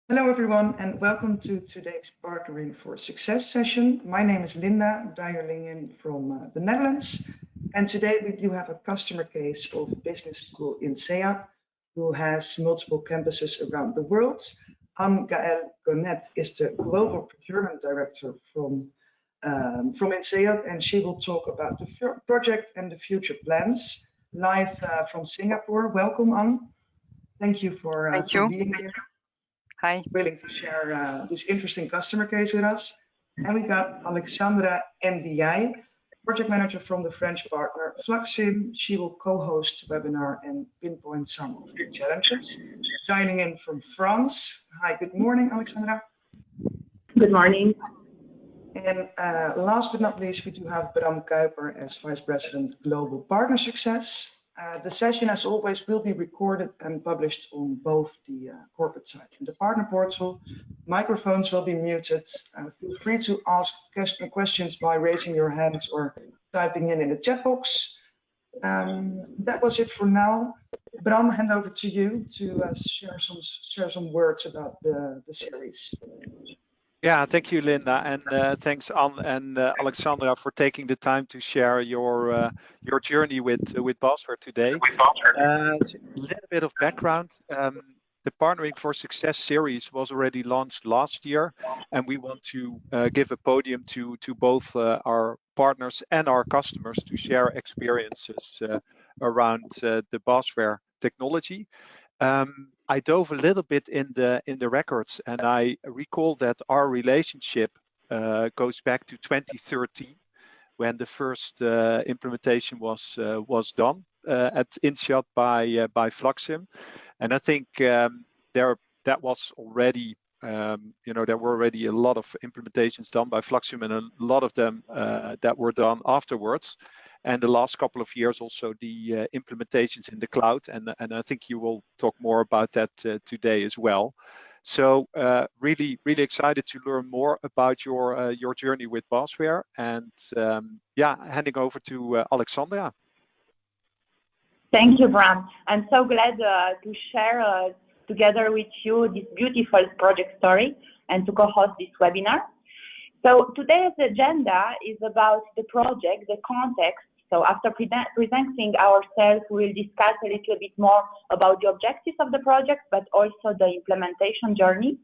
Hello everyone and welcome to today's Partnering for Success session. My name is Linda, dialing in from the Netherlands, and today we do have a customer case of business school INSEAD, who has multiple campuses around the world. Anne-Gaëlle Gonet is the Global Procurement Director from INSEAD, and she will talk about the project and the future plans live from Singapore. Welcome, Anne. Thank you for being here. Hi. Willing to share this interesting customer case with us. And we got Alexandra Ndiaye, project manager from the French partner Fluxym. She will co-host the webinar and pinpoint some of the challenges. Signing in from France. Hi, good morning, Alexandra. Good morning. And last but not least, we do have Bram Kuiper as Vice President Global Partner Success. The session, as always, will be recorded and published on both the corporate site and the partner portal. Microphones will be muted. Feel free to ask questions by raising your hands or typing in the chat box. That was it for now. Bram, hand over to you to share some words about the series. Yeah, thank you, Linda, and thanks Anne and Alexandra for taking the time to share your journey with Basware today. A little bit of background. The Partnering for Success series was already launched last year, and we want to give a podium to both our partners and our customers to share experiences around the Basware technology. I dove a little bit in the records, and I recall that our relationship goes back to 2013, when the first implementation was done at INSEAD by Fluxym, and I think that was already there were already a lot of implementations done by Fluxym, and a lot of them that were done afterwards. And the last couple of years also the implementations in the cloud, and I think you will talk more about that today as well. So really excited to learn more about your journey with Basware, and yeah, handing over to Alexandra. Thank you, Bram. I'm so glad to share together with you this beautiful project story and to co-host this webinar. So today's agenda is about the project, the context. So after presenting ourselves, we'll discuss a little bit more about the objectives of the project, but also the implementation journey.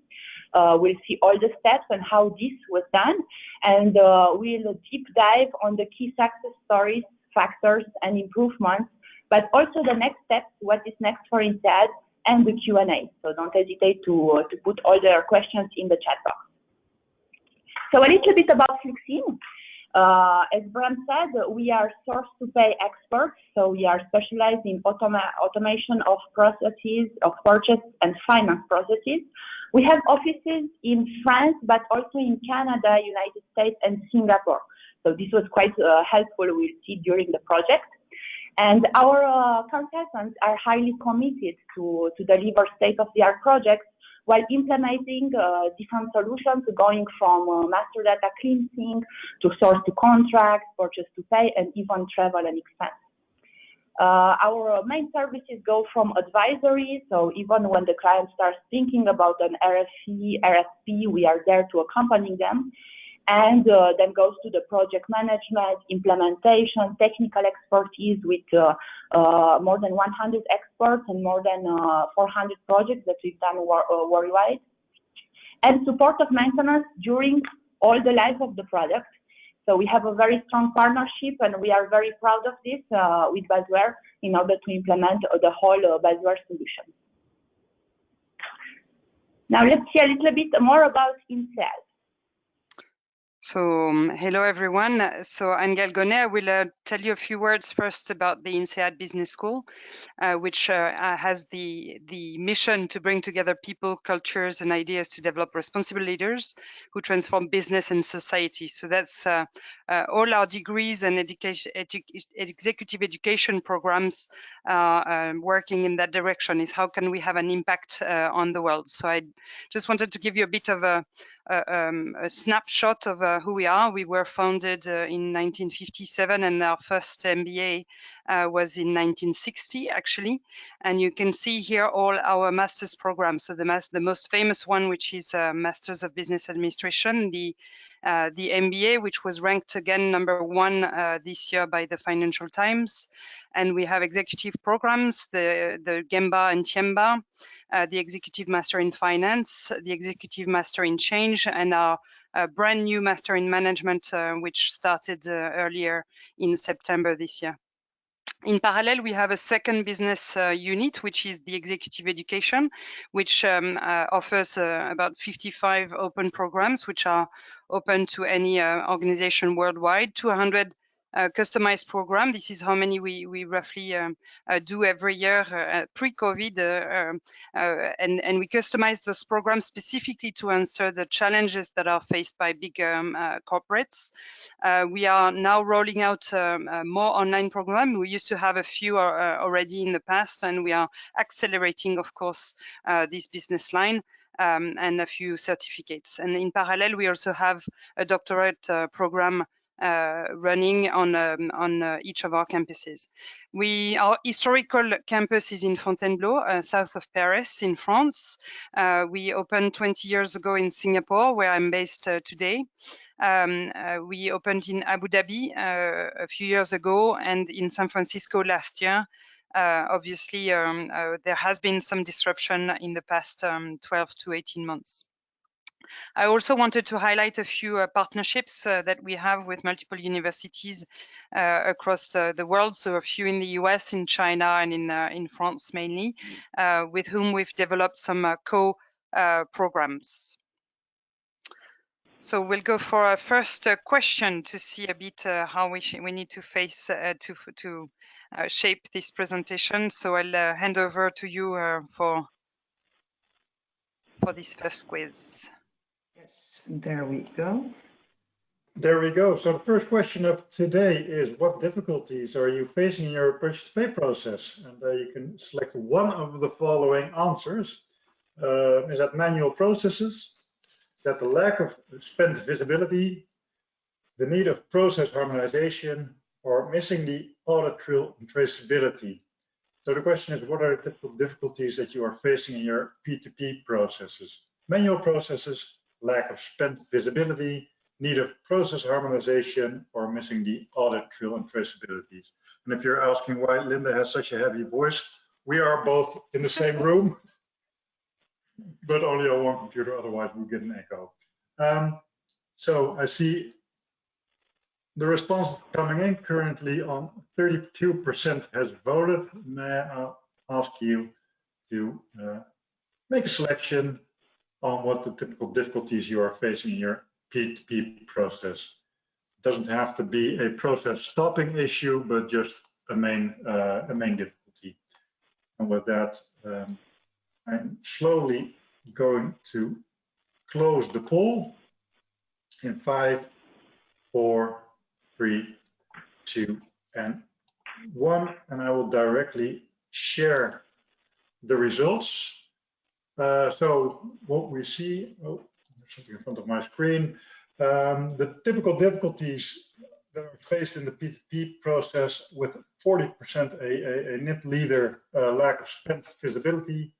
We'll see all the steps and how this was done, and we'll deep dive on the key success stories, factors, and improvements, but also the next steps, what is next for INSEAD, and the Q&A. So don't hesitate to put all their questions in the chat box. So a little bit about Fluxym. As Bram said, we are source-to-pay experts, so we are specialized in automation of processes, of purchase and finance processes. We have offices in France, but also in Canada, United States, and Singapore. So this was quite helpful, we'll see during the project. And our consultants are highly committed to deliver state-of-the-art projects while implementing different solutions, going from master data cleansing to source to contract, purchase to pay, and even travel and expense. Our main services go from advisory, so even when the client starts thinking about an RFP, we are there to accompany them. And then goes to the project management, implementation, technical expertise with more than 100 experts and more than 400 projects that we've done worldwide. And support of maintenance during all the life of the product. So we have a very strong partnership, and we are very proud of this with Basware in order to implement the whole Basware solution. Now let's see a little bit more about INSEAD. So hello everyone. So Anne-Gaëlle Gonet, I will tell you a few words first about the INSEAD Business School, which has the mission to bring together people, cultures, and ideas to develop responsible leaders who transform business and society. So that's all our degrees and executive education programs working in that direction, is how can we have an impact on the world. So I just wanted to give you a bit of a snapshot of who we are. We were founded in 1957, and our first MBA was in 1960, actually. And you can see here all our master's programs. So the most famous one, which is Masters of Business Administration, the MBA, which was ranked again #1 this year by the Financial Times. And we have executive programs, the Gemba and Tiemba, the Executive Master in Finance, the Executive Master in Change, and our brand new Master in Management, which started earlier in September this year. In parallel, we have a second business unit, which is the executive education, which offers about 55 open programs, which are open to any organization worldwide, 200 customized program. This is how many we roughly do every year pre-COVID, and we customize those programs specifically to answer the challenges that are faced by big corporates. We are now rolling out more online programs. We used to have a few already in the past, and we are accelerating, of course, this business line. And a few certificates. And in parallel, we also have a doctorate program running on each of our campuses. Our historical campus is in Fontainebleau, south of Paris in France. We opened 20 years ago in Singapore, where I'm based today. We opened in Abu Dhabi a few years ago and in San Francisco last year. Obviously, there has been some disruption in the past 12 to 18 months. I also wanted to highlight a few partnerships that we have with multiple universities across the world. So a few in the US, in China, and in France mainly, with whom we've developed some co-programs. So we'll go for a first question to see a bit how we need to face to shape this presentation. So I'll hand over to you for this first quiz. Yes, there we go. There we go. So the first question of today is, what difficulties are you facing in your purchase to pay process? And you can select one of the following answers. Is that manual processes? Is that the lack of spend visibility, the need of process harmonization, or missing the audit trail and traceability? So the question is, what are the typical difficulties that you are facing in your P2P processes? Manual processes, lack of spend visibility, need of process harmonization, or missing the audit trail and traceabilities. And if you're asking why Linda has such a heavy voice, we are both in the same room, but only on one computer, otherwise we'll get an echo. So I see the response coming in currently on 32% has voted. May I ask you to make a selection on what the typical difficulties you are facing in your P2P process. It doesn't have to be a process stopping issue, but just a main difficulty. And with that, I'm slowly going to close the poll in 5, 4, 3, 2, and 1, and I will directly share the results. So what we see, there's something in front of my screen. The typical difficulties that are faced in the P2P process, with 40% a net leader, lack of spend visibility,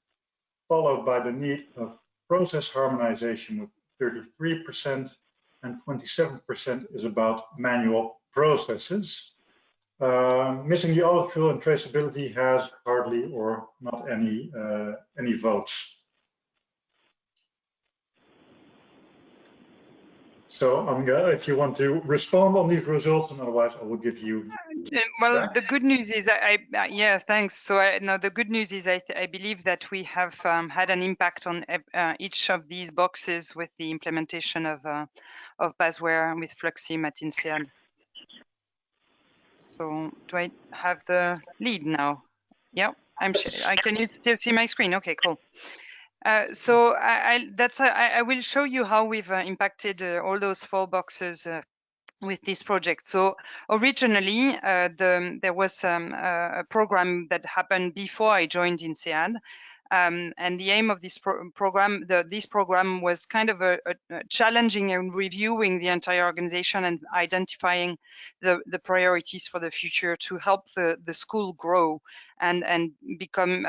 followed by the need of process harmonization with 33%, and 27% is about manual processes. Missing the audit trail and traceability has hardly or not any votes. So Anne-Gaëlle, if you want to respond on these results, and otherwise I will give you. Well, back. the good news is, yeah, thanks. So no, the good news is I believe that we have had an impact on each of these boxes with the implementation of Basware with Fluxym at INSEAD. So do I have the lead now? Yeah, can you still see my screen? Okay, cool. So I will show you how we've impacted all those 4 boxes with this project. So originally, there was a program that happened before I joined INSEAD, And the aim of this program, this program was kind of a challenging and reviewing the entire organization and identifying the priorities for the future to help the school grow and become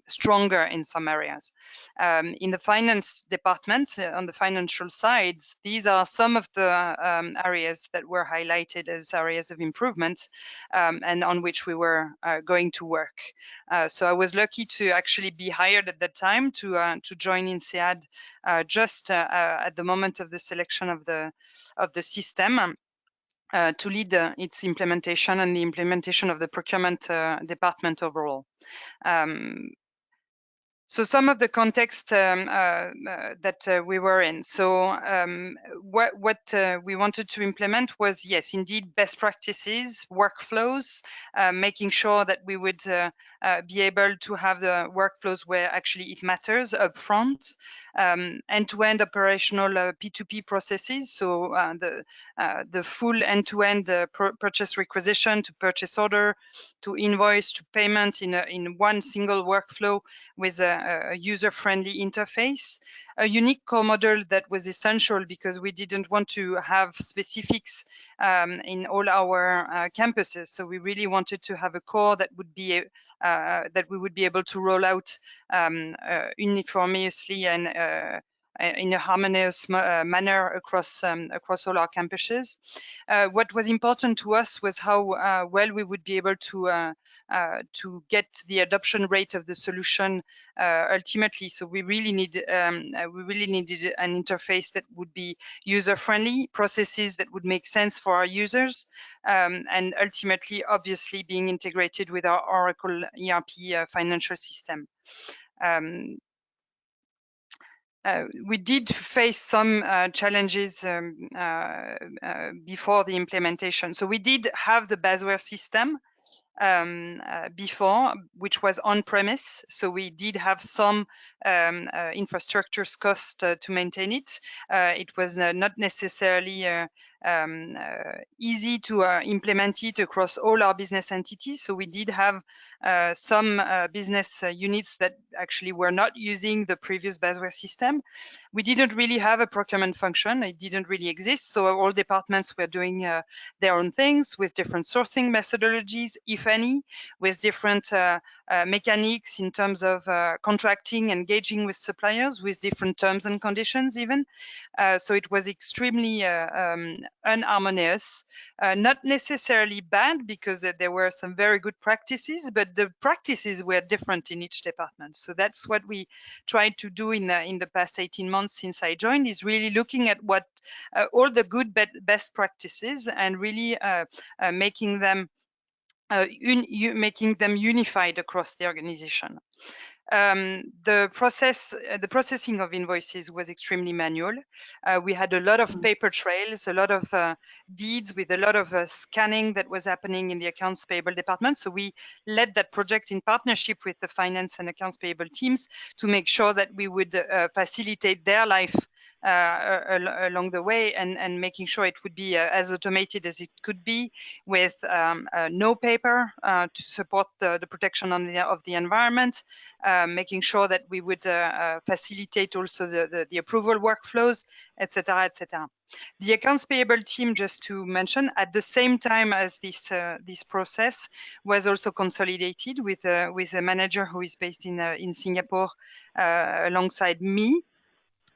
stronger in some areas. In the finance department, on the financial sides, these are some of the areas that were highlighted as areas of improvement and on which we were going to work. So I was lucky to actually be hired at that time to join INSEAD just at the moment of the selection of the system. To lead its implementation and the implementation of the procurement department overall. So some of the context that we were in. So what we wanted to implement was, yes, indeed, best practices, workflows, making sure that we would be able to have the workflows where actually it matters upfront, end-to-end operational P2P processes. So the full end-to-end purchase requisition to purchase order, to invoice, to payment in one single workflow with a user-friendly interface. A unique core model that was essential because we didn't want to have specifics in all our campuses. So we really wanted to have a core that would be that we would be able to roll out uniformly and in a harmonious manner across all our campuses. What was important to us was how well we would be able to get the adoption rate of the solution ultimately. So we really needed an interface that would be user-friendly, processes that would make sense for our users, and ultimately, obviously, being integrated with our Oracle ERP financial system. We did face some challenges before the implementation. So we did have the Basware system before, which was on-premise. So we did have some infrastructure cost to maintain it. It was not necessarily easy to implement it across all our business entities. So we did have some business units that actually were not using the previous Basware system. We didn't really have a procurement function. It didn't really exist. So all departments were doing their own things with different sourcing methodologies, if any, with different mechanics in terms of contracting, engaging with suppliers, with different terms and conditions even. So it was extremely unharmonious, not necessarily bad because there were some very good practices, but the practices were different in each department. So that's what we tried to do in the past 18 months since I joined, is really looking at what all the good best practices and really making them unified across the organization. The processing of invoices was extremely manual. We had a lot of paper trails, a lot of deeds with a lot of scanning that was happening in the accounts payable department. So we led that project in partnership with the finance and accounts payable teams to make sure that we would facilitate their life along the way and making sure it would be as automated as it could be, with no paper to support the protection of the environment, making sure that we would facilitate also the approval workflows, etc., etc. The accounts payable team, just to mention, at the same time as this process, was also consolidated with a manager who is based in Singapore alongside me.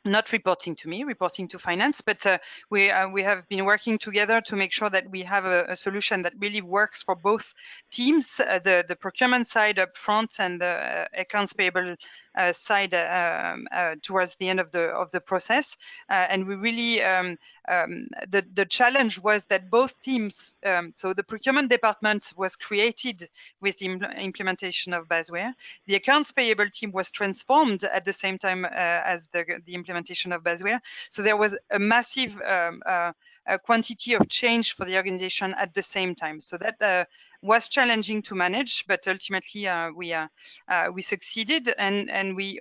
Not reporting to me, reporting to finance, but we have been working together to make sure that we have a solution that really works for both teams, the procurement side up front and the accounts payable side towards the end of the process. And we really, the challenge was that both teams, so the procurement department was created with the implementation of Basware. The accounts payable team was transformed at the same time as the implementation of Basware. So there was a massive quantity of change for the organization at the same time. So that was challenging to manage, but ultimately we succeeded and we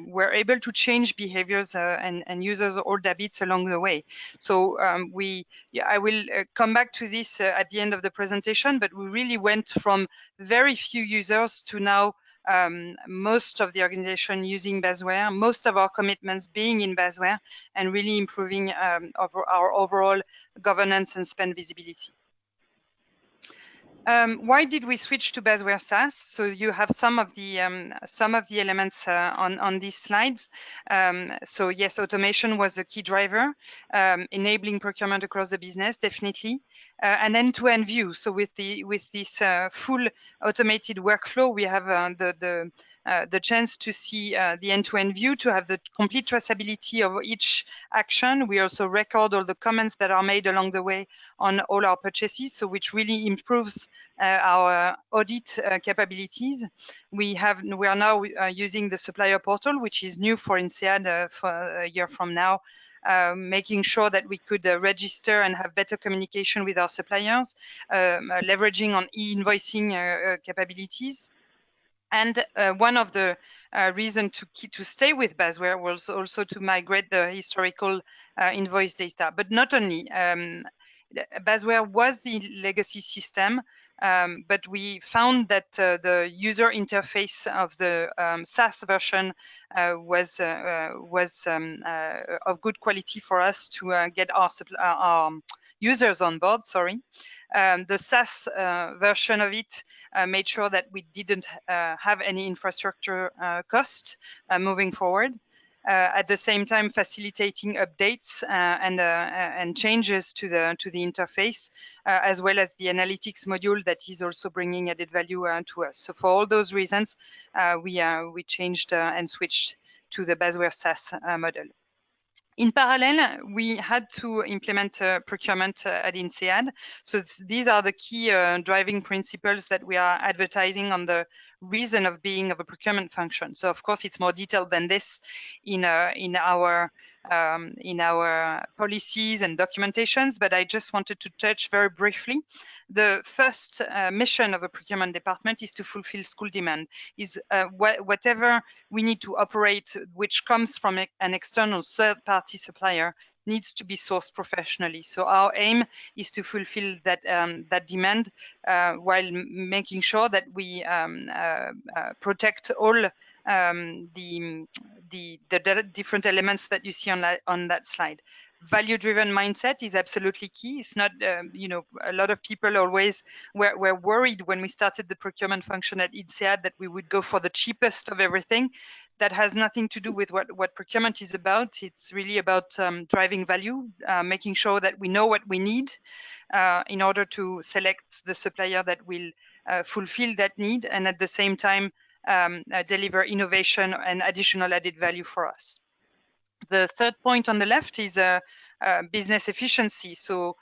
were able to change behaviors and users' old habits along the way. So I will come back to this at the end of the presentation, but we really went from very few users to now most of the organization using Basware, most of our commitments being in Basware, and really improving our overall governance and spend visibility. Why did we switch to Basware SaaS? So you have some of the elements on these slides. So yes, automation was a key driver, enabling procurement across the business, definitely, an end-to-end view. So with this full automated workflow, we have the chance to see the end-to-end view, to have the complete traceability of each action. We also record all the comments that are made along the way on all our purchases, so which really improves our audit capabilities. We are now using the supplier portal, which is new for INSEAD for a year from now, making sure that we could register and have better communication with our suppliers, leveraging on e-invoicing capabilities. And one of the reason to stay with Basware was also to migrate the historical invoice data. But not only, Basware was the legacy system, but we found that the user interface of the SaaS version was of good quality for us to get our users on board. Sorry. The SaaS version of it made sure that we didn't have any infrastructure cost moving forward. At the same time, facilitating updates and changes to the interface, as well as the analytics module that is also bringing added value to us. So for all those reasons, we changed and switched to the Basware SaaS model. In parallel, we had to implement procurement at INSEAD. So these are the key driving principles that we are advertising on the reason of being of a procurement function. So of course, it's more detailed than this in our policies and documentations, but I just wanted to touch very briefly. The first mission of a procurement department is to fulfill school demand, is whatever we need to operate, which comes from an external third-party supplier, needs to be sourced professionally. So our aim is to fulfill that demand while making sure that we protect all the different elements that you see on that slide. Value-driven mindset is absolutely key. It's not, a lot of people always were worried when we started the procurement function at INSEAD that we would go for the cheapest of everything. That has nothing to do with what procurement is about. It's really about driving value, making sure that we know what we need in order to select the supplier that will fulfill that need, and at the same time deliver innovation and additional added value for us. The third point on the left is business efficiency. So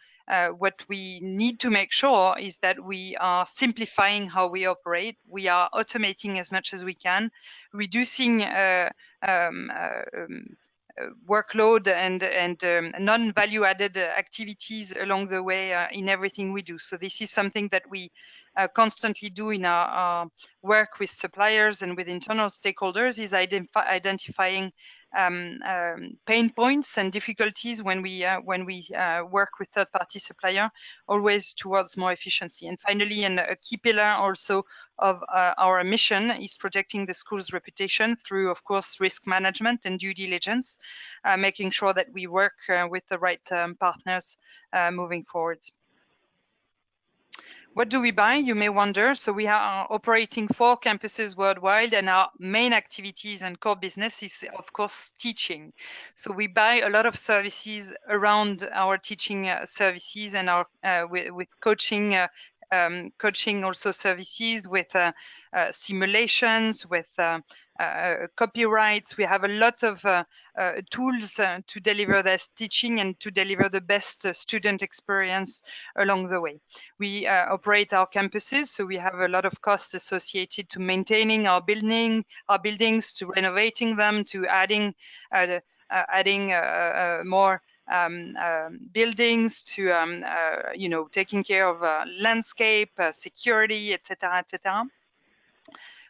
what we need to make sure is that we are simplifying how we operate. We are automating as much as we can, reducing workload and non-value added activities along the way in everything we do. So this is something that we constantly do in our work with suppliers and with internal stakeholders, is identifying pain points and difficulties when we work with third-party supplier, always towards more efficiency. And finally, and a key pillar also of our mission is protecting the school's reputation through, of course, risk management and due diligence, making sure that we work with the right partners moving forward. What do we buy? You may wonder. So we are operating 4 campuses worldwide, and our main activities and core business is, of course, teaching. So we buy a lot of services around our teaching services and our with coaching. Coaching also services with simulations, with copyrights. We have a lot of tools to deliver this teaching and to deliver the best student experience along the way. We operate our campuses, so we have a lot of costs associated to maintaining our buildings, to renovating them, to adding more buildings, to taking care of landscape, security, etc., etc.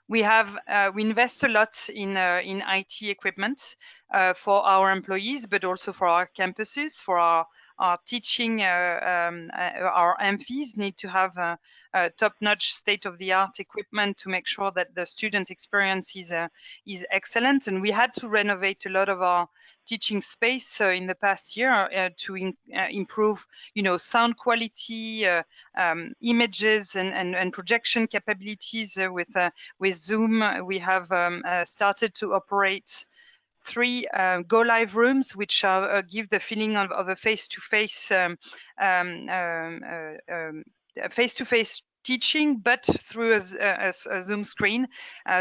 We invest a lot in IT equipment for our employees, but also for our campuses, for our our teaching, our MPs need to have top-notch, state-of-the-art equipment to make sure that the student experience is excellent. And we had to renovate a lot of our teaching space in the past year to improve, sound quality, images, and projection capabilities with Zoom. We have started to operate 3 go live rooms, which give the feeling of a face-to-face teaching, but through a Zoom screen.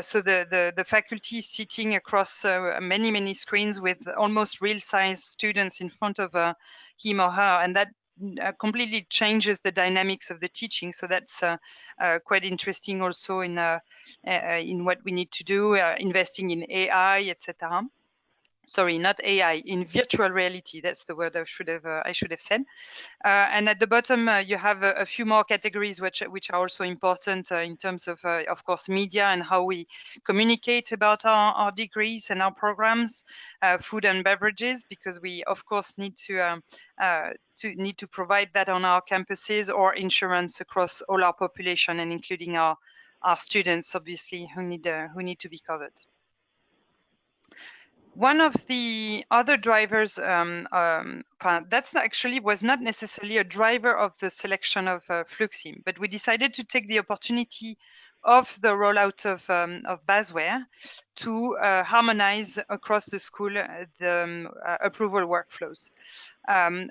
So the faculty is sitting across many screens with almost real-size students in front of him or her, and that completely changes the dynamics of the teaching. So that's quite interesting also in what we need to do, investing in AI, etc. Sorry, not AI, in virtual reality. That's the word I should have said. And at the bottom, you have a few more categories which are also important in terms of course, media and how we communicate about our degrees and our programs, food and beverages, because we of course need to provide that on our campuses, or insurance across all our population, and including our students, obviously, who need to be covered. One of the other drivers, that's actually was not necessarily a driver of the selection of Fluxym, but we decided to take the opportunity of the rollout of Basware to harmonize across the school the approval workflows.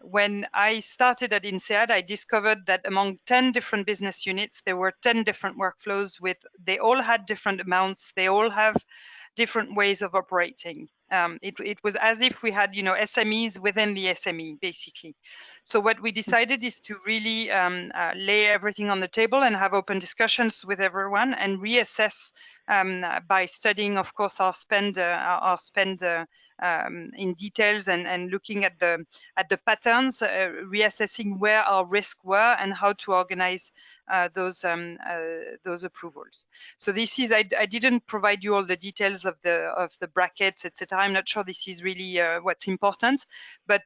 When I started at INSEAD, I discovered that among 10 different business units, there were 10 different workflows they all had different amounts, they all have different ways of operating. It was as if we had, SMEs within the SME, basically. So what we decided is to really lay everything on the table and have open discussions with everyone, and reassess by studying, of course, our spend in details, and looking at the patterns, reassessing where our risks were and how to organize those approvals. So this is, I didn't provide you all the details of the brackets, etc. I'm not sure this is really what's important, but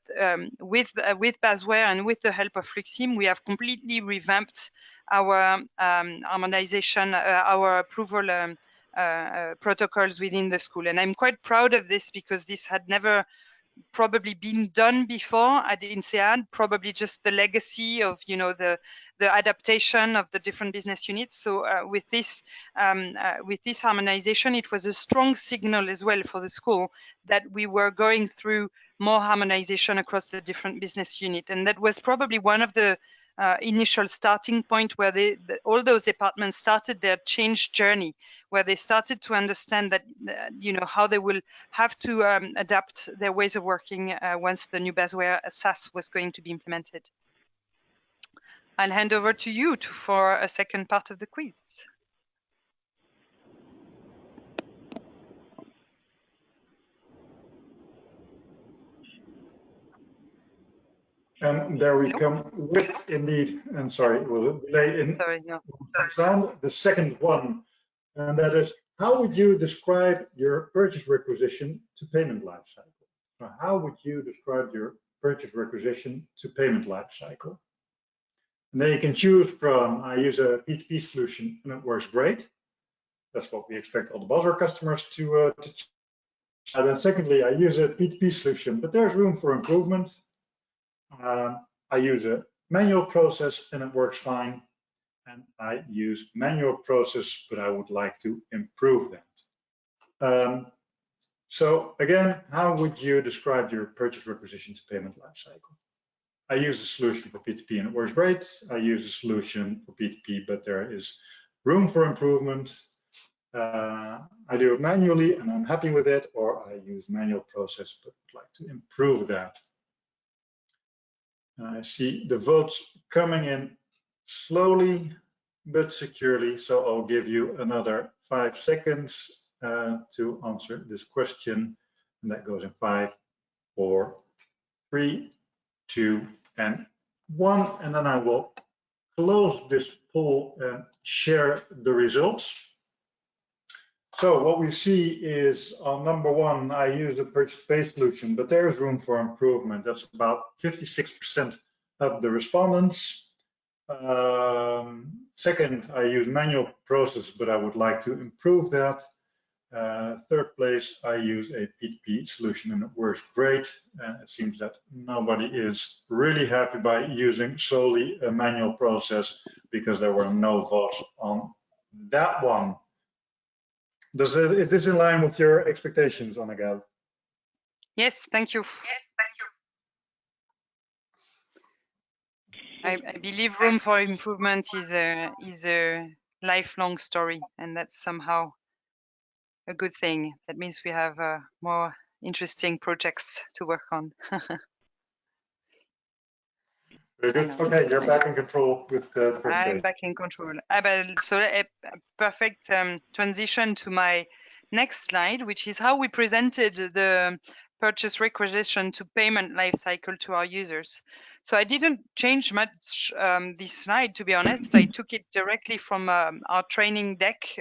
with Basware and with the help of Fluxym, we have completely revamped our harmonization, our approval protocols within the school. And I'm quite proud of this, because this had never probably been done before at INSEAD, probably just the legacy of the adaptation of the different business units. So with this harmonization, it was a strong signal as well for the school that we were going through more harmonization across the different business units, and that was probably one of the initial starting point where all those departments started their change journey, where they started to understand that how they will have to adapt their ways of working once the new Basware SaaS was going to be implemented. I'll hand over to you for a second part of the quiz. And there we come with, indeed, and sorry, it was a delay in sound, the second one, and that is, how would you describe your purchase requisition to payment lifecycle? So how would you describe your purchase requisition to payment lifecycle? And then you can choose from, I use a P2P solution and it works great. That's what we expect all the Basware customers to and then secondly, I use a P2P solution, but there's room for improvement. I use a manual process and it works fine. And I use manual process, but I would like to improve that. So again, how would you describe your purchase requisition to payment lifecycle? I use a solution for P2P and it works great. I use a solution for P2P, but there is room for improvement. I do it manually and I'm happy with it, or I use manual process, but would like to improve that. I see the votes coming in slowly but securely, so I'll give you another 5 seconds to answer this question, and that goes in 5, 4, 3, 2, and 1, and then I will close this poll and share the results. So what we see is on number one, I use a purchase to pay solution, but there is room for improvement. That's about 56% of the respondents. Second, I use manual process, but I would like to improve that. Third place, I use a P2P solution and it works great. It seems that nobody is really happy by using solely a manual process because there were no votes on that one. Is this in line with your expectations, Anne-Gaëlle? Yes, thank you. I believe room for improvement is a lifelong story, and that's somehow a good thing. That means we have more interesting projects to work on. Very good. Okay, you're back in control with the presentation. I'm back in control. So a perfect transition to my next slide, which is how we presented the purchase requisition to payment lifecycle to our users. So I didn't change much this slide, to be honest. I took it directly from our training deck.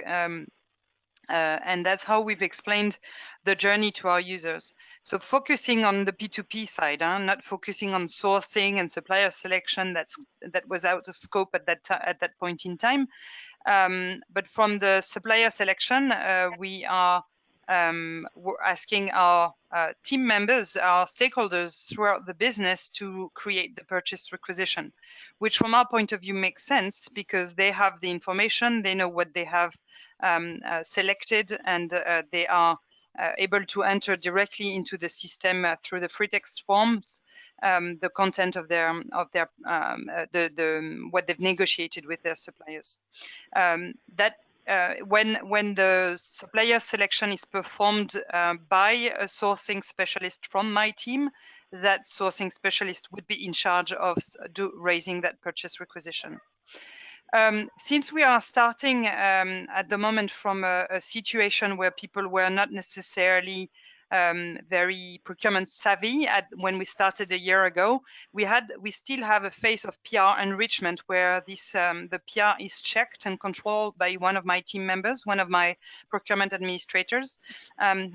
And that's how we've explained the journey to our users. So focusing on the P2P side, not focusing on sourcing and supplier selection that was out of scope at that point in time. But from the supplier selection, we are we're asking our team members, our stakeholders throughout the business to create the purchase requisition, which from our point of view makes sense because they have the information, they know what they have selected, and they are able to enter directly into the system through the free text forms the content of their what they've negotiated with their suppliers. When the supplier selection is performed by a sourcing specialist from my team, that sourcing specialist would be in charge of raising that purchase requisition. Since we are starting at the moment from a situation where people were not necessarily very procurement savvy when we started a year ago, we still have a phase of PR enrichment where this the PR is checked and controlled by one of my team members, one of my procurement administrators,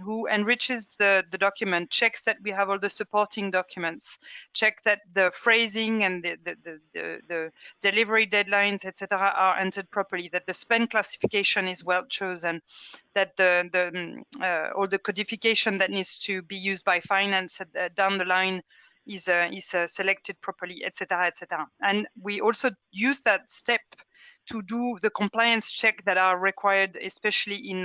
who enriches the document, checks that we have all the supporting documents, check that the phrasing and the delivery deadlines, etc., are entered properly, that the spend classification is well chosen, that all the codification that needs to be used by finance down the line is selected properly, etc., etc. And we also use that step to do the compliance check that are required, especially in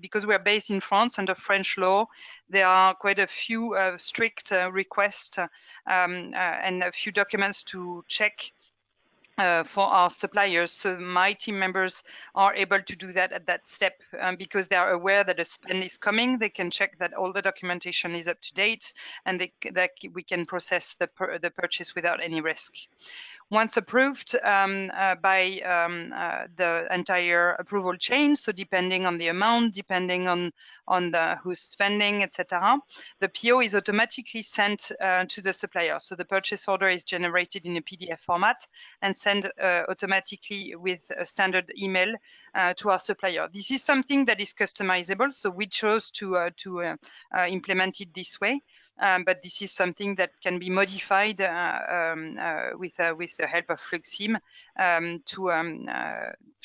because we are based in France under French law. There are quite a few strict requests and a few documents to check for our suppliers. So my team members are able to do that at that step because they are aware that a spend is coming. They can check that all the documentation is up to date, and that we can process the purchase without any risk. Once approved by the entire approval chain, so depending on the amount, depending on who's spending, etc., the PO is automatically sent to the supplier. So the purchase order is generated in a PDF format and sent automatically with a standard email to our supplier. This is something that is customizable, so we chose to implement it this way. But this is something that can be modified with the help of Fluxym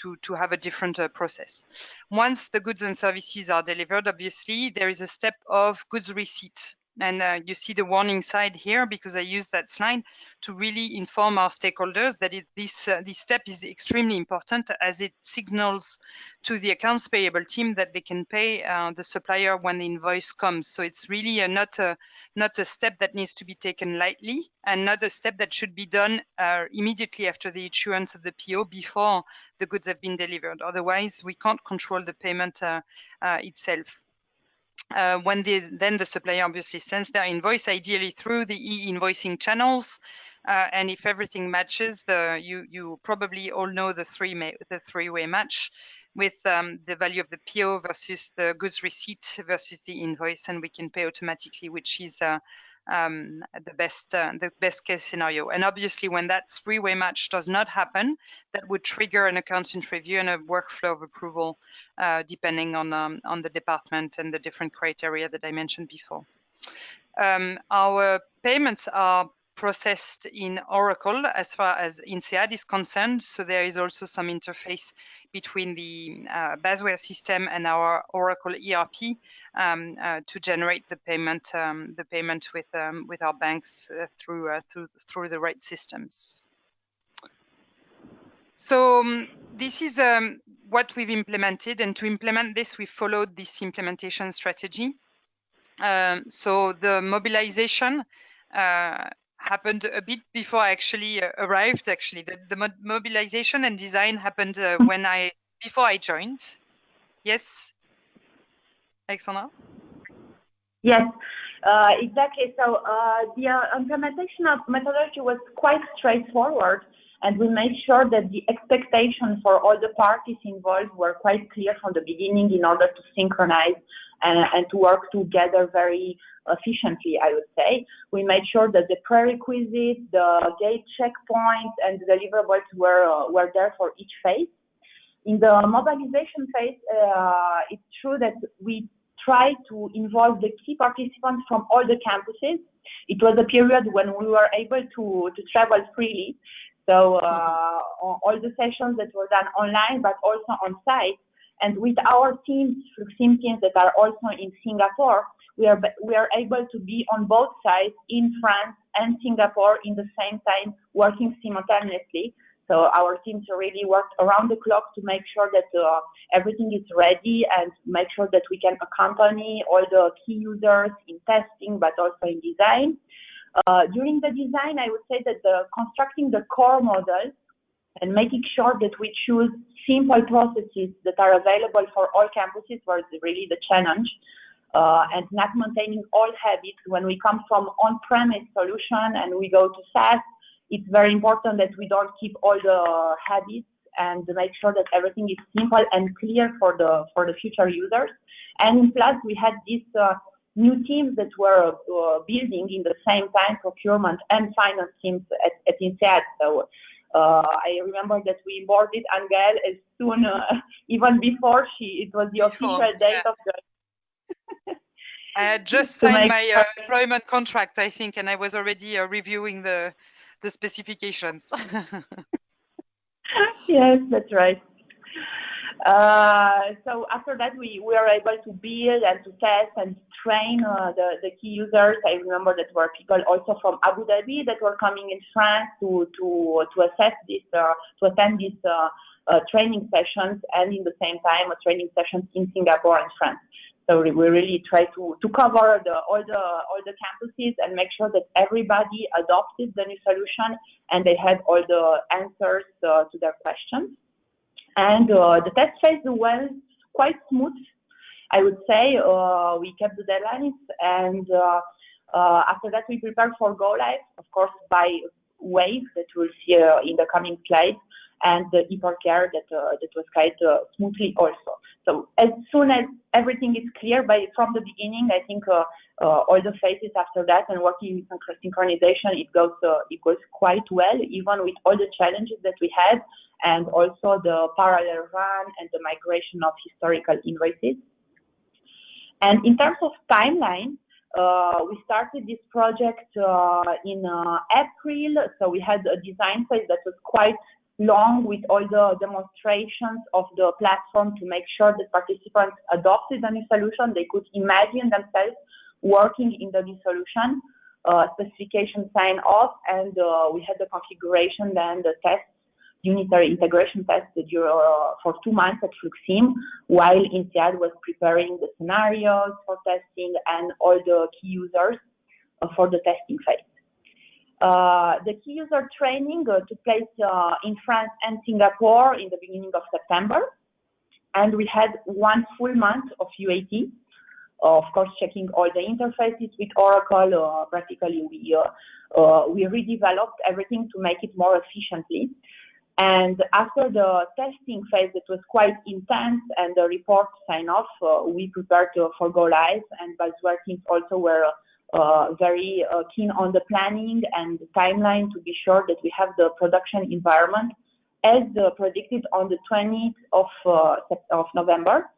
to have a different process. Once the goods and services are delivered, obviously there is a step of goods receipt. And you see the warning side here because I use that slide to really inform our stakeholders that this step is extremely important as it signals to the accounts payable team that they can pay the supplier when the invoice comes. So it's really not a step that needs to be taken lightly and not a step that should be done immediately after the issuance of the PO before the goods have been delivered. Otherwise, we can't control the payment itself. Then the supplier obviously sends their invoice, ideally through the e-invoicing channels, and if everything matches, you probably all know the three-way match with the value of the PO versus the goods receipt versus the invoice, and we can pay automatically, which is the best case scenario. And obviously, when that three-way match does not happen, that would trigger an accountant review and a workflow of approval, depending on the department and the different criteria that I mentioned before. Our payments are processed in Oracle as far as INSEAD is concerned. So there is also some interface between the Basware system and our Oracle ERP to generate the payment with our banks through the right systems. So this is what we've implemented, and to implement this, we followed this implementation strategy. So the mobilization happened a bit before I actually arrived. Actually, the mobilization and design happened before I joined. Yes, Alexandra? Yes, exactly. So the implementation of methodology was quite straightforward, and we made sure that the expectations for all the parties involved were quite clear from the beginning in order to synchronize and to work together very efficiently, I would say. We made sure that the prerequisites, the gate checkpoints, and the deliverables were there for each phase. In the mobilization phase, it's true that we tried to involve the key participants from all the campuses. It was a period when we were able to travel freely. So all the sessions that were done online, but also on site. And with our teams, Fluxym teams that are also in Singapore, we are able to be on both sides in France and Singapore in the same time, working simultaneously. So our teams really worked around the clock to make sure that everything is ready and make sure that we can accompany all the key users in testing, but also in design. During the design, I would say that constructing the core model and making sure that we choose simple processes that are available for all campuses was really the challenge, and not maintaining all habits. When we come from on-premise solution and we go to SaaS, it's very important that we don't keep all the habits and make sure that everything is simple and clear for the future users. And plus, we had these new teams that were building in the same time, procurement and finance teams at INSEAD. So I remember that we onboarded Anne-Gaëlle as soon, even before it was the official date of the. I had just signed my employment contract, I think, and I was already reviewing the specifications. Yes, that's right. So after that, we were able to build and to test and train the key users. I remember that were people also from Abu Dhabi that were coming in France to assess this, to attend these training sessions, and in the same time, training sessions in Singapore and France. So we really try to cover all the campuses and make sure that everybody adopted the new solution and they had all the answers to their questions. And the test phase went quite smooth, I would say. We kept the deadlines, and after that we prepared for go live, of course, by wave that we'll see in the coming slides, and the hypercare that was quite smoothly also. So as soon as everything is clear from the beginning, I think all the phases after that and working with synchronization, it goes quite well, even with all the challenges that we had, and also the parallel run and the migration of historical invoices. And in terms of timeline, we started this project in April, so we had a design phase that was quite long with all the demonstrations of the platform to make sure that participants adopted the new solution. They could imagine themselves working in the new solution, specification sign off, and we had the configuration, then the test, unitary integration test for 2 months at Fluxym, while INSEAD was preparing the scenarios for testing and all the key users for the testing phase. The key user training took place in France and Singapore in the beginning of September, and we had 1 full month of UAT, of course checking all the interfaces with Oracle. Practically we redeveloped everything to make it more efficiently. And after the testing phase that was quite intense and the report sign off, we prepared for go live, and Basware teams also were very keen on the planning and the timeline to be sure that we have the production environment as predicted on the 20th of November.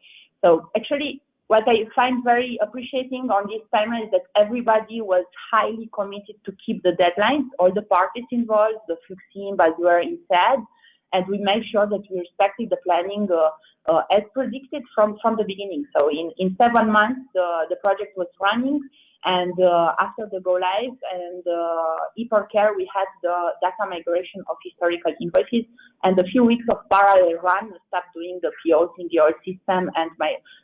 So actually, what I find very appreciating on this timeline is that everybody was highly committed to keep the deadlines, all the parties involved, the Fluxym, Basware, INSEAD, and we made sure that we respected the planning as predicted from the beginning. So in 7 months, the project was running, and after the go live and hypercare, we had the data migration of historical invoices and a few weeks of parallel run. We stopped doing the POs in the old system and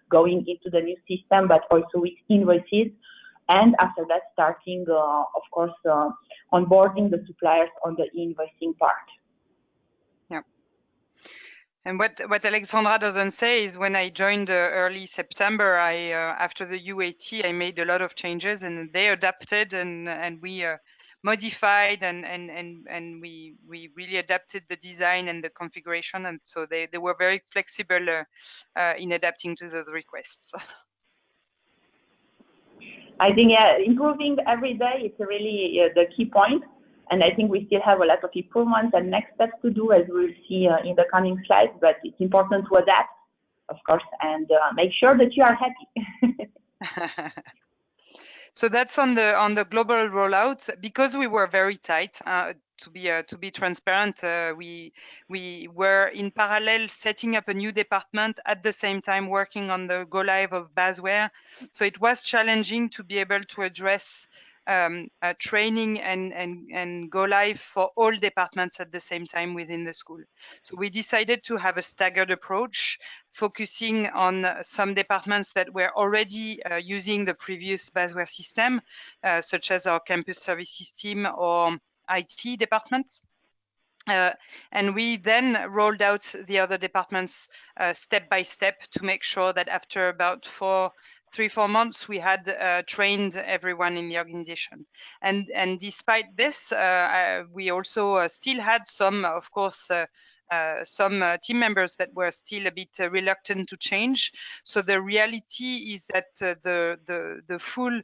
going into the new system, but also with invoices. And after that, starting, of course, onboarding the suppliers on the invoicing part. And what Alexandra doesn't say is when I joined early September, after the UAT, I made a lot of changes and they adapted and we modified and we really adapted the design and the configuration. And so they were very flexible in adapting to those requests. I think improving every day is really the key point. And I think we still have a lot of improvements and next steps to do, as we'll see in the coming slides. But it's important to adapt, of course, and make sure that you are happy. So that's on the global rollout. Because we were very tight, to be transparent, we were in parallel setting up a new department at the same time working on the go live of Basware. So it was challenging to be able to address training and go live for all departments at the same time within the school. So we decided to have a staggered approach, focusing on some departments that were already using the previous Basware system, such as our campus services team or IT departments. And we then rolled out the other departments step by step to make sure that after about 3-4 months, we had trained everyone in the organization. And despite this, we also still had some, of course, some team members that were still a bit reluctant to change. So the reality is that the full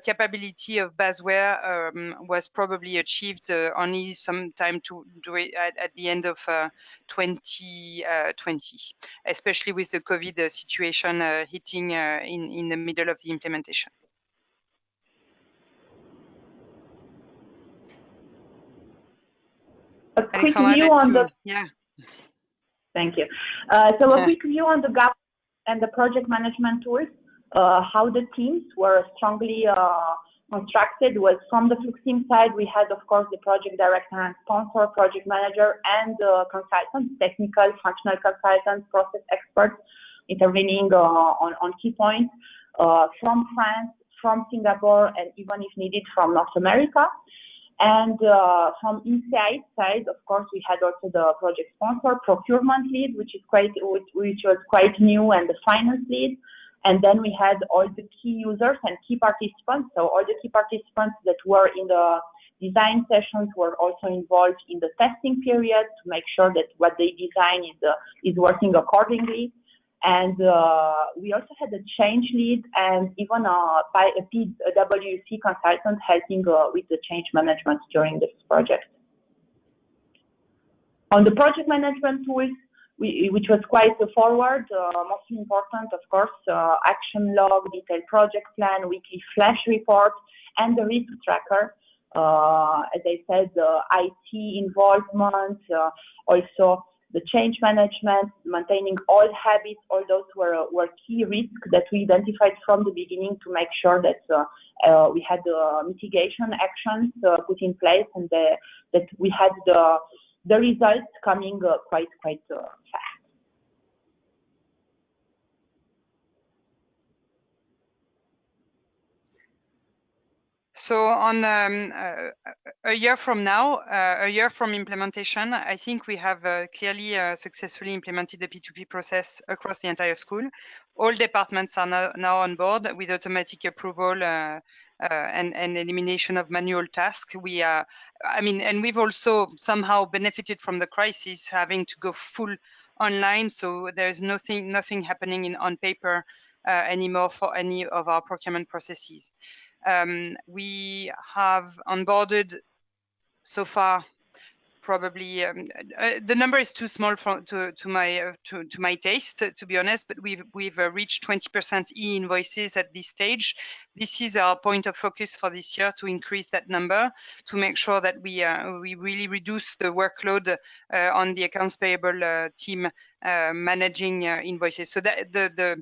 capability of Basware was probably achieved only sometime to do it at the end of 2020, especially with the COVID situation hitting in the middle of the implementation. A quick view on the Thank you. So a quick view on the gap and the project management tools. How the teams were strongly constructed was from the Fluxym side. We had, of course, the project director and sponsor, project manager, and consultants, technical, functional consultants, process experts intervening on key points from France, from Singapore, and even if needed from North America. And from INSEAD side, of course, we had also the project sponsor, procurement lead, which was quite new, and the finance lead. And then we had all the key users and key participants. So all the key participants that were in the design sessions were also involved in the testing period to make sure that what they design is working accordingly. And we also had a change lead and even a PwC consultant helping with the change management during this project. On the project management tools, which was quite forward, most important, of course, action log, detailed project plan, weekly flash report, and the risk tracker. As I said, IT involvement, also the change management, maintaining all habits, all those were key risks that we identified from the beginning to make sure that we had mitigation actions put in place and that we had the results coming quite fast. So on a year from now, a year from implementation, I think we have clearly successfully implemented the P2P process across the entire school. All departments are now on board with automatic approval and elimination of manual tasks. And we've also somehow benefited from the crisis, having to go full online. So there's nothing happening on paper anymore for any of our procurement processes. We have onboarded so far probably the number is too small to my taste, to be honest, but we've reached 20% e-invoices at this stage. This is our point of focus for this year, to increase that number, to make sure that we really reduce the workload on the accounts payable team managing invoices. So that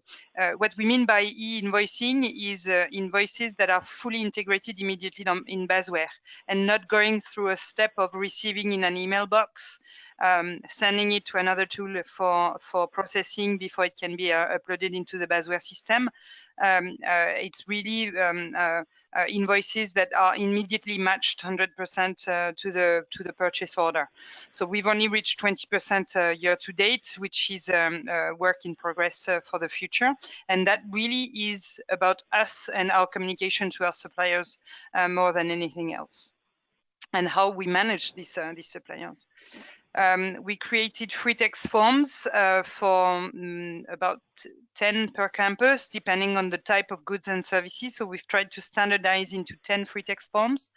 what we mean by e-invoicing is invoices that are fully integrated immediately in Basware, and not going through a step of receiving in an email box, sending it to another tool for processing before it can be uploaded into the Basware system. It's really invoices that are immediately matched 100% to the purchase order. So we've only reached 20% year to date, which is work in progress for the future. And that really is about us and our communication to our suppliers more than anything else, and how we manage these suppliers. We created free text forms for about 10 per campus, depending on the type of goods and services. So we've tried to standardize into 10 free text forms,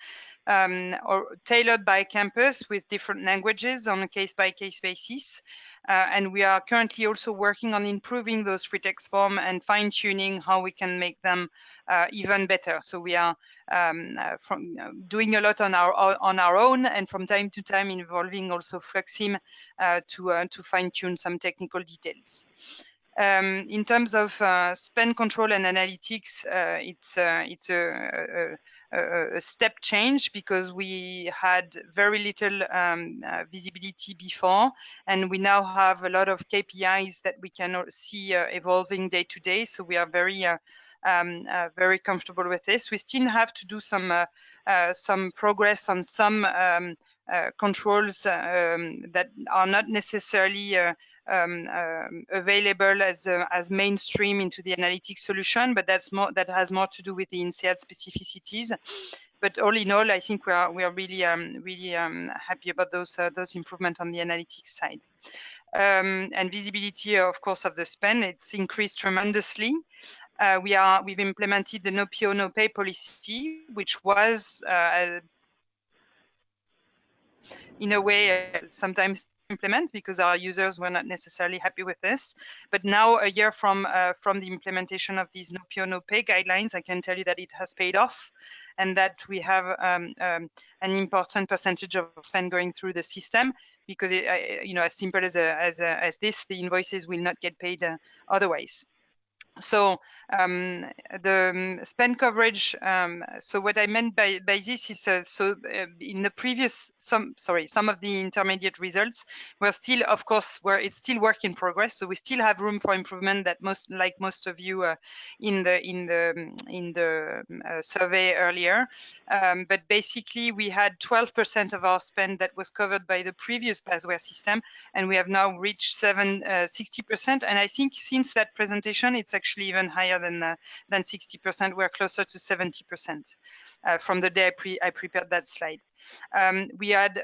or tailored by campus with different languages on a case-by-case basis. And we are currently also working on improving those free text forms and fine-tuning how we can make them even better. So we are doing a lot on our own, and from time to time involving also Fluxym to fine-tune some technical details. In terms of spend control and analytics, it's a step change, because we had very little visibility before, and we now have a lot of KPIs that we can see evolving day to day. So we are very comfortable with this. We still have to do some progress on some controls that are not necessarily available as mainstream into the analytics solution, but that has more to do with the INSEAD specificities. But all in all, I think we are really happy about those improvements on the analytics side. And visibility, of course, of the spend, it's increased tremendously. We've implemented the no PO, no pay policy, which was in a way sometimes implement, because our users were not necessarily happy with this. But now, a year from the implementation of these no PO, no pay guidelines, I can tell you that it has paid off, and that we have an important percentage of spend going through the system, because as simple as this, the invoices will not get paid otherwise. So the spend coverage, so what I meant by this is, in the previous, some of the intermediate results were still, of course, it's still work in progress. So we still have room for improvement, that most of you in the survey earlier. But basically, we had 12% of our spend that was covered by the previous Basware system, and we have now reached 60%. And I think since that presentation, it's actually even higher than 60%. We're closer to 70% from the day I prepared that slide. We had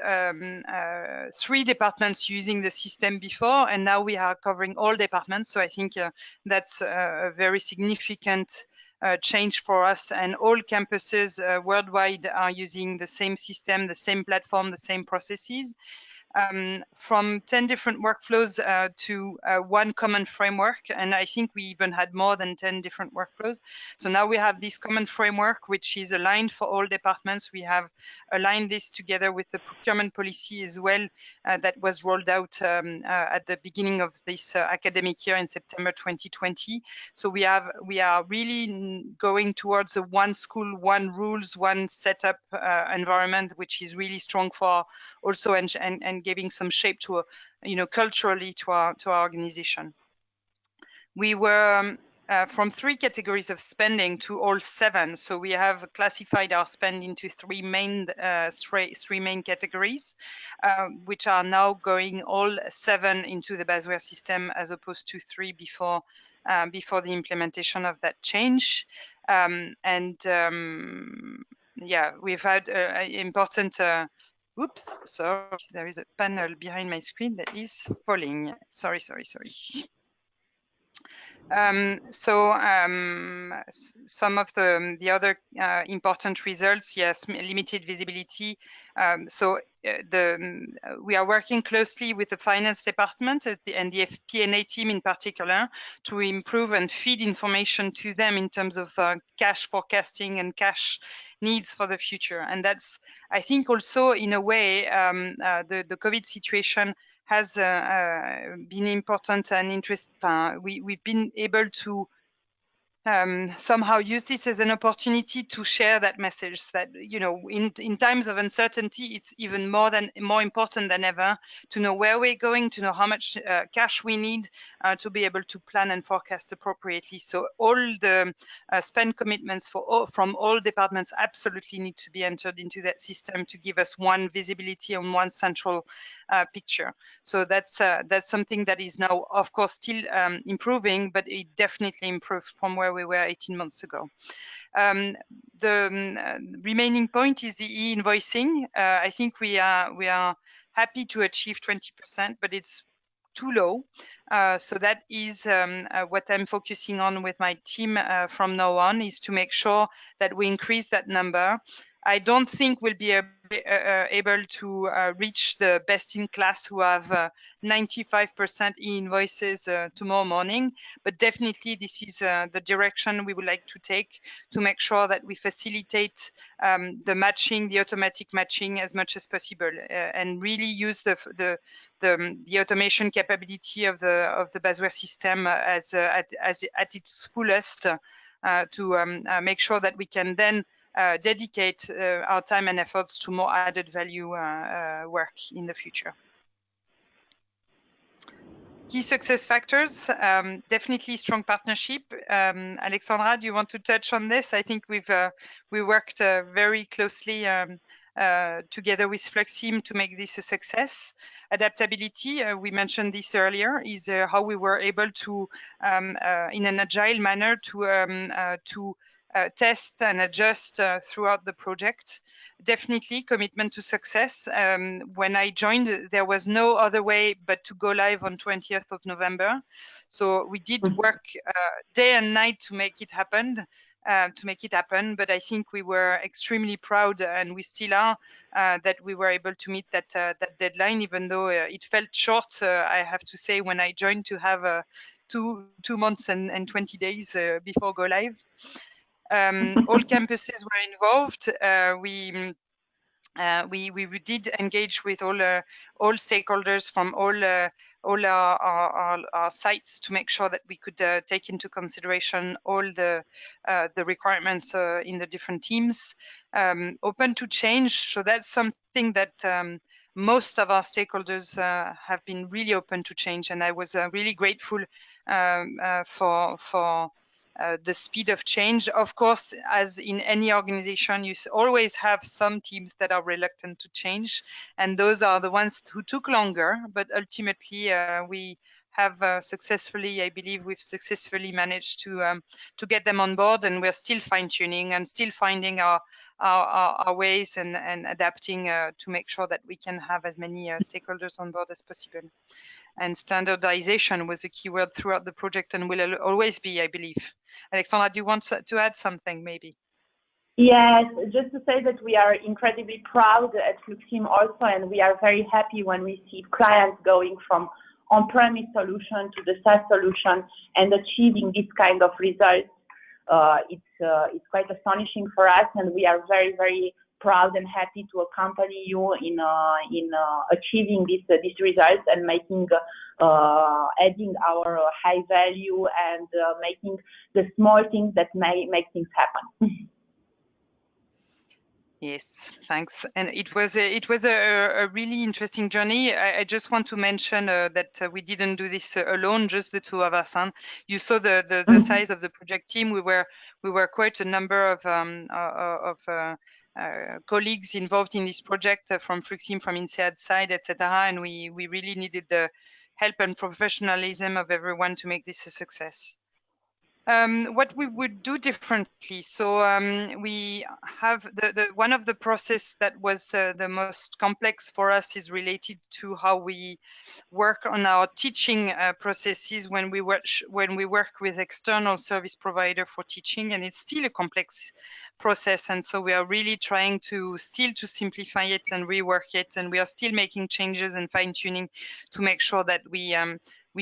3 departments using the system before, and now we are covering all departments. So I think that's a very significant change for us, and all campuses worldwide are using the same system, the same platform, the same processes. From 10 different workflows to one common framework, and I think we even had more than 10 different workflows. So now we have this common framework, which is aligned for all departments. We have aligned this together with the procurement policy as well, that was rolled out at the beginning of this academic year in September 2020. So we are really going towards a one school, one rules, one setup environment, which is really strong for also and giving some shape to culturally to our organization. We were from 3 categories of spending to all 7. So we have classified our spend into 3 main categories, which are now going all 7 into the Basware system, as opposed to 3 before the implementation of that change. Yeah, we've had important. Oops, sorry, there is a panel behind my screen that is falling. Sorry. some of the other important results, yes, limited visibility. We are working closely with the finance department and the FP&A team in particular to improve and feed information to them in terms of cash forecasting and cash needs for the future. And that's, I think, also in a way, the COVID situation has been important and interesting. We've been able to somehow use this as an opportunity to share that message that, you know, in times of uncertainty, it's even more important than ever to know where we're going, to know how much cash we need to be able to plan and forecast appropriately. So all the spend commitments from all departments absolutely need to be entered into that system to give us one visibility on one central picture. So that's something that is now, of course, still improving, but it definitely improved from where we were 18 months ago. The remaining point is the e-invoicing. I think we are happy to achieve 20%, but it's too low. So that is what I'm focusing on with my team from now on, is to make sure that we increase that number. I don't think we'll be able to reach the best in class who have 95% e-invoices tomorrow morning, but definitely this is the direction we would like to take to make sure that we facilitate the matching, the automatic matching as much as possible, and really use the automation capability of the Basware system as at its fullest to make sure that we can then dedicate our time and efforts to more added value work in the future. Key success factors, definitely strong partnership. Alexandra, do you want to touch on this? I think we worked very closely together with Fluxym to make this a success. Adaptability, we mentioned this earlier, is how we were able to, in an agile manner, to test and adjust throughout the project. Definitely commitment to success. When I joined, there was no other way but to go live on 20th of November. So we did work day and night to make it happen. But I think we were extremely proud, and we still are, that we were able to meet that deadline, even though it felt short. I have to say, when I joined, to have 2 months and 20 days before go live. All campuses were involved. We did engage with all stakeholders from all our sites to make sure that we could take into consideration all the requirements in the different teams. Open to change, so that's something that most of our stakeholders have been really open to change, and I was really grateful for the speed of change. Of course, as in any organization, you always have some teams that are reluctant to change, and those are the ones who took longer. But ultimately, we have successfully, I believe, we've successfully managed to get them on board, and we're still fine-tuning and still finding our ways and adapting to make sure that we can have as many stakeholders on board as possible. And standardization was a key word throughout the project and will always be, I believe. Alexandra, do you want to add something, maybe? Yes, just to say that we are incredibly proud at Fluxym also, and we are very happy when we see clients going from on-premise solution to the SaaS solution and achieving this kind of results. It's quite astonishing for us, and we are very, very proud and happy to accompany you in achieving these results and making adding our high value and making the small things that make things happen. Yes, thanks. And it was a really interesting journey. I just want to mention that we didn't do this alone, just the two of us. You saw the size of the project team. We were quite a number of colleagues involved in this project from Fluxym, from INSEAD side, etc. And we really needed the help and professionalism of everyone to make this a success. What we would do differently. So we have one of the process that was the most complex for us is related to how we work on our teaching processes when we work with external service provider for teaching, and it's still a complex process. And so we are really trying to simplify it and rework it, and we are still making changes and fine tuning to make sure that we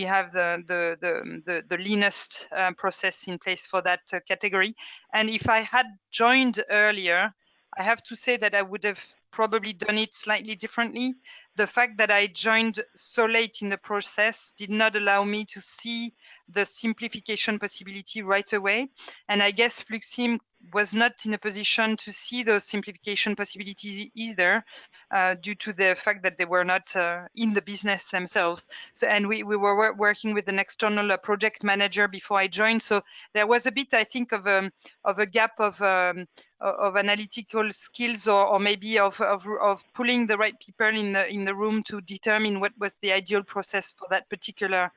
have the leanest process in place for that category. And if I had joined earlier, I have to say that I would have probably done it slightly differently. The fact that I joined so late in the process did not allow me to see the simplification possibility right away. And I guess Fluxym was not in a position to see those simplification possibilities either, due to the fact that they were not in the business themselves. So, and we were working with an external project manager before I joined. So there was a bit, I think, of a gap of analytical skills, or maybe of pulling the right people in the room to determine what was the ideal process for that particular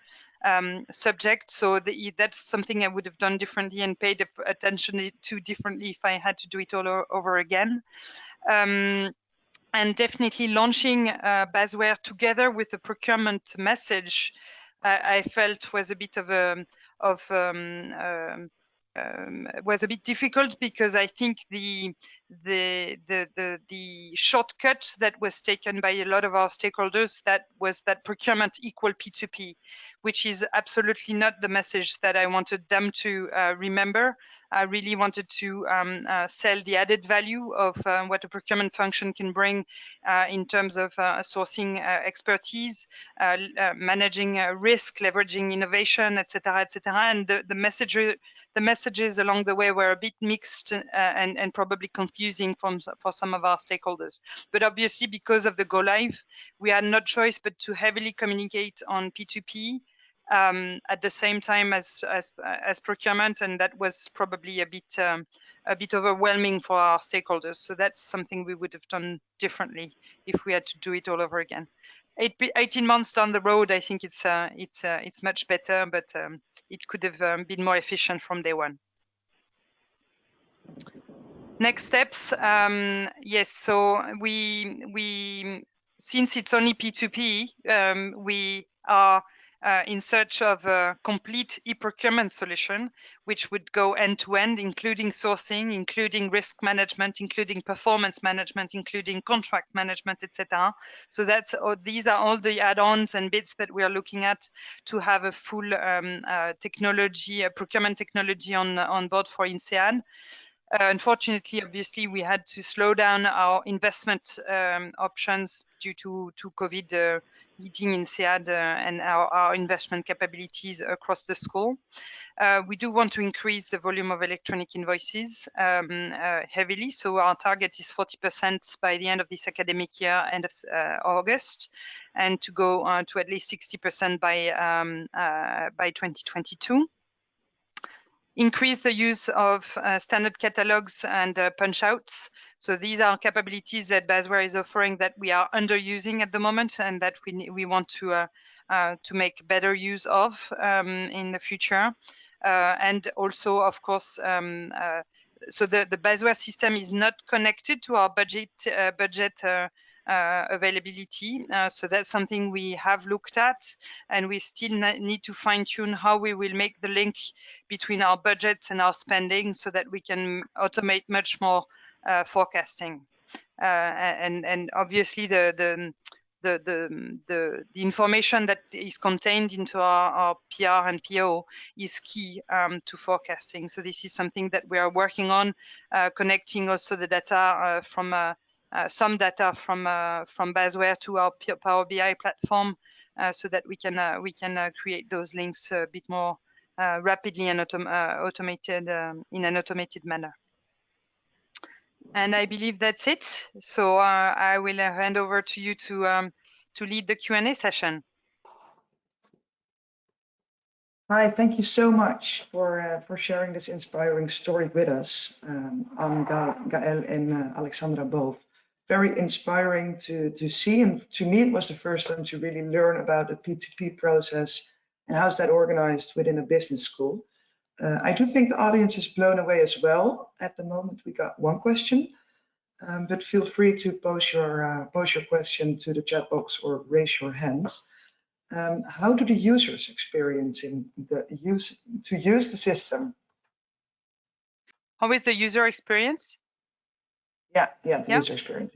subject. So that's something I would have done differently and paid attention to differently if I had to do it all over again. And definitely launching Basware together with the procurement message, I felt was a bit was a bit difficult, because I think the shortcut that was taken by a lot of our stakeholders, that was that procurement equal P2P, which is absolutely not the message that I wanted them to remember. I really wanted to sell the added value of what a procurement function can bring in terms of sourcing expertise, managing risk, leveraging innovation, etc., etc. And the messages along the way were a bit mixed and probably confusing for some of our stakeholders. But obviously, because of the go live, we had no choice but to heavily communicate on P2P. At the same time as procurement, and that was probably a bit overwhelming for our stakeholders. So that's something we would have done differently if we had to do it all over again. 18 months down the road, I think it's much better, but it could have been more efficient from day one. Next steps, yes. So we since it's only P2P, we are in search of a complete e-procurement solution, which would go end-to-end, including sourcing, including risk management, including performance management, including contract management, etc. So these are all the add-ons and bits that we are looking at to have a full procurement technology on board for INSEAD. Unfortunately, obviously, we had to slow down our investment options due to COVID hitting INSEAD and our investment capabilities across the school. We do want to increase the volume of electronic invoices heavily. So our target is 40% by the end of this academic year, end of August, and to go to at least 60% by 2022. Increase the use of standard catalogs and punch outs. So these are capabilities that Basware is offering that we are underusing at the moment, and that we want to make better use of in the future. And also, of course, so the Basware system is not connected to our budget availability. So that's something we have looked at, and we still need to fine tune how we will make the link between our budgets and our spending, so that we can automate much more forecasting. And obviously the information that is contained into our PR and PO is key to forecasting. So this is something that we are working on, connecting also the data from some data from Basware to our Power BI platform, so that we can create those links a bit more rapidly and automated in an automated manner. And I believe that's it. So I will hand over to you to lead the Q&A session. Hi, thank you so much for sharing this inspiring story with us. Anne-Gaëlle and Alexandra both. Very inspiring to see, and to me it was the first time to really learn about the P2P process and how's that organized within a business school. I do think the audience is blown away as well. At the moment, we got one question, but feel free to post your question to the chat box or raise your hands. How do the users experience to use the system? How is the user experience? Yeah, the user experience.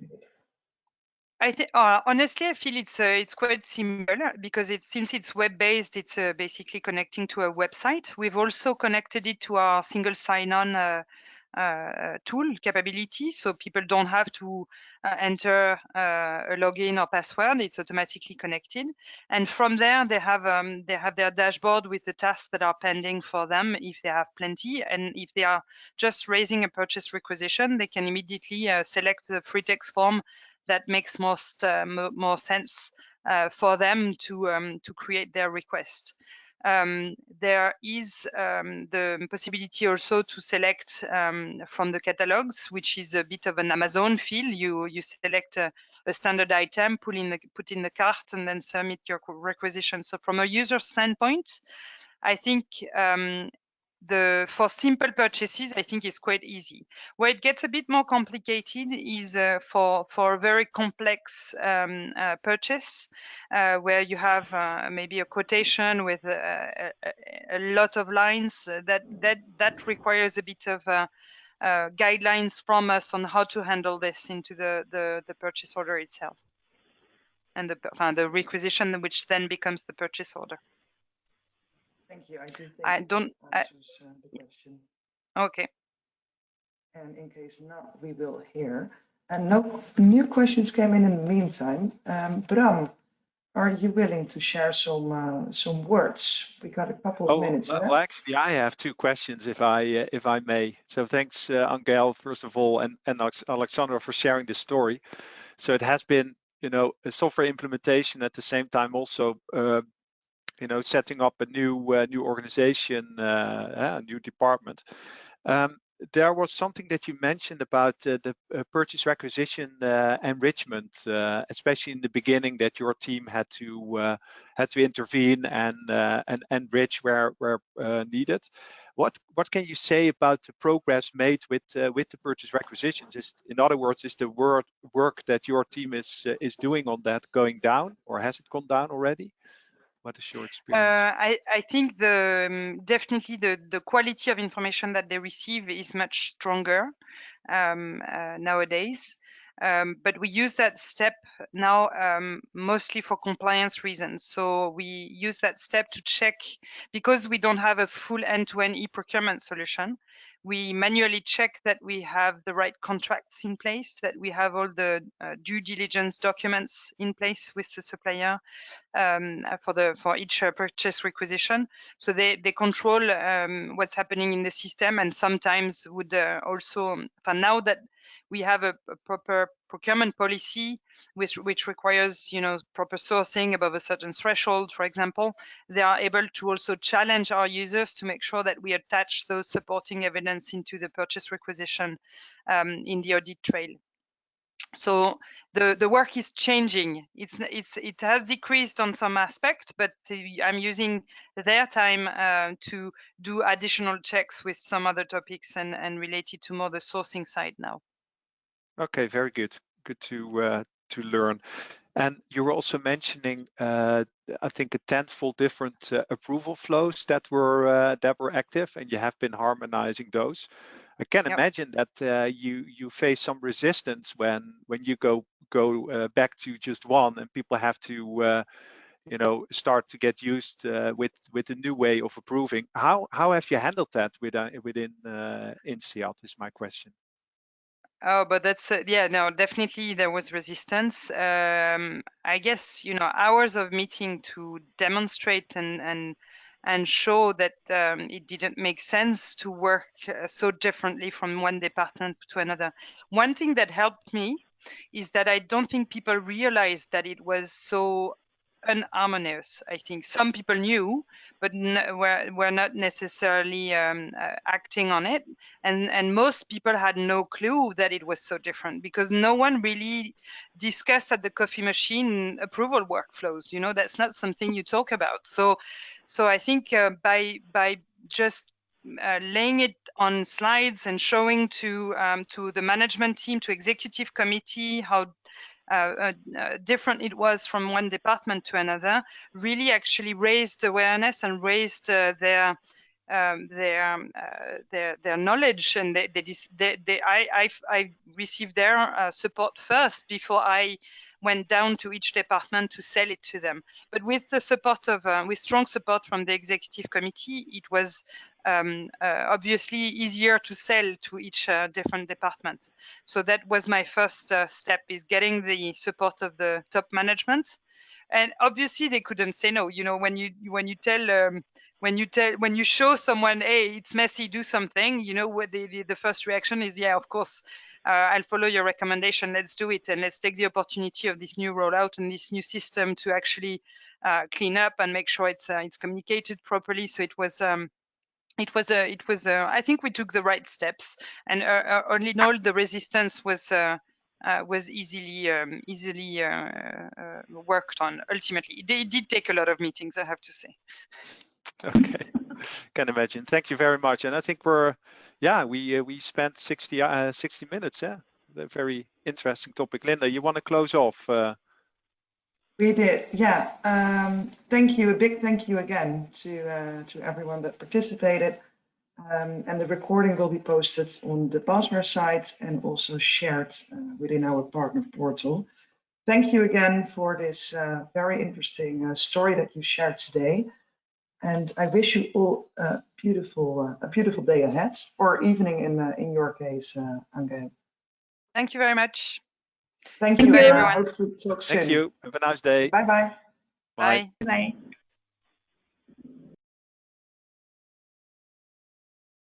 I think honestly, I feel it's quite similar because since it's web-based, it's basically connecting to a website. We've also connected it to our single sign-on tool capability, so people don't have to enter a login or password. It's automatically connected, and from there they have their dashboard with the tasks that are pending for them if they have plenty, and if they are just raising a purchase requisition, they can immediately select the free text form that makes more sense for them to create their request. There is the possibility also to select from the catalogs, which is a bit of an Amazon feel. You select a standard item, put in the cart, and then submit your requisition. So from a user standpoint, I think for simple purchases, I think it's quite easy. Where it gets a bit more complicated is for a very complex purchase, where you have maybe a quotation with a lot of lines. That requires a bit of guidelines from us on how to handle this into the purchase order itself, and the requisition, which then becomes the purchase order. Thank you. I do think answers the question. Okay. And in case not, we will hear. And no new questions came in the meantime. Bram, are you willing to share some words? We got a couple of minutes left. Well, actually, I have two questions, if I may. So thanks, Anne-Gaëlle, first of all, and Alexandra for sharing this story. So it has been, a software implementation at the same time also. Setting up a new organization, a new department. There was something that you mentioned about the purchase requisition enrichment, especially in the beginning, that your team had to intervene and enrich where needed. What can you say about the progress made with the purchase requisitions? In other words, is the work that your team is doing on that going down, or has it gone down already? What is your experience? I think definitely the quality of information that they receive is much stronger nowadays. But we use that step now mostly for compliance reasons. So we use that step to check, because we don't have a full end-to-end e-procurement solution. We manually check that we have the right contracts in place, that we have all the due diligence documents in place with the supplier for each purchase requisition. So they control what's happening in the system, and sometimes would also, now that we have a proper procurement policy which requires proper sourcing above a certain threshold, for example, they are able to also challenge our users to make sure that we attach those supporting evidence into the purchase requisition in the audit trail. So the work is changing. It has decreased on some aspects, but I'm using their time to do additional checks with some other topics and related to more the sourcing side now. Okay, very good. Good to learn. And you were also mentioning, I think, a 10-fold different approval flows that were active, and you have been harmonizing those. I can imagine that you face some resistance when you go back to just one, and people have to start to get used with the new way of approving. How have you handled that within INSEAD is my question. Oh, but that's no, definitely there was resistance. I guess hours of meeting to demonstrate and show that it didn't make sense to work so differently from one department to another. One thing that helped me is that I don't think people realized that it was so unharmonious. I think some people knew, but were not necessarily acting on it, and most people had no clue that it was so different, because no one really discussed at the coffee machine approval workflows. That's not something you talk about. So I think by just laying it on slides and showing to the management team, to executive committee, how different it was from one department to another, really actually raised awareness and raised their knowledge, and I received their support first before I went down to each department to sell it to them. But with the support of, with strong support from the executive committee, it was obviously easier to sell to each different department. So that was my first step, is getting the support of the top management. And obviously they couldn't say no. You know, when you show someone, hey, it's messy, do something, you know, what the first reaction is, yeah, of course, I'll follow your recommendation, let's do it, and let's take the opportunity of this new rollout and this new system to actually clean up and make sure it's communicated properly. So it was I think we took the right steps, and all in all, the resistance was easily worked on. Ultimately, it did take a lot of meetings, I have to say. Okay, can imagine. Thank you very much. And I think we spent 60 minutes. Yeah, a very interesting topic. Linda, you want to close off? We did, yeah. Thank you, a big thank you again to everyone that participated. And the recording will be posted on the Basware site and also shared within our partner portal. Thank you again for this very interesting story that you shared today. And I wish you all a beautiful day ahead, or evening in your case, Anne-Gaëlle. Thank you very much. Thank you, everyone. Hopefully talk soon. Thank you. Have a nice day. Bye-bye. Bye. Bye.